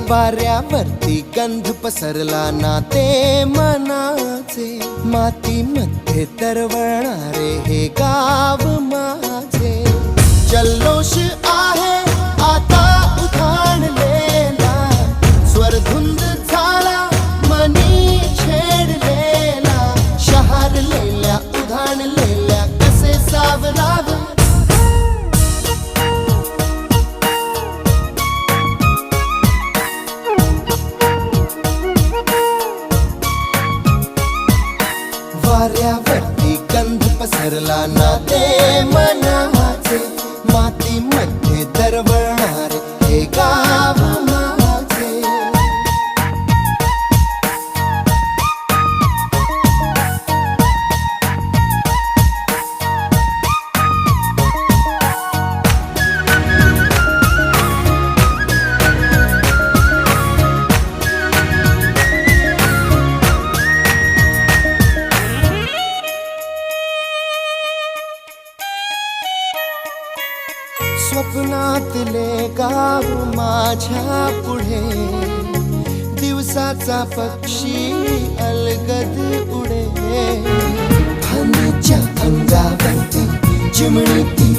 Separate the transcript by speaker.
Speaker 1: वाऱ्यावरती गंध पसरला ना ते मनाचे, मातीमध्ये तरवळणारे हे गाव माझे. जल्लोष आहे आता उधाणलेला, स्वरधुंद झाला मनी छेडलेला. शहारलेल्या उधाणलेल्या कसे सावरावे. वाऱ्यावरती गंध पसरला ना ते मनाचे, मातीमध्ये दरवळणारे हे गाव माझे. स्वप्नातले गाव माझ्या पुढे, दिवसाचा पक्षी अलगद उडे. फांदीच्या अंगावरती चिमणी ती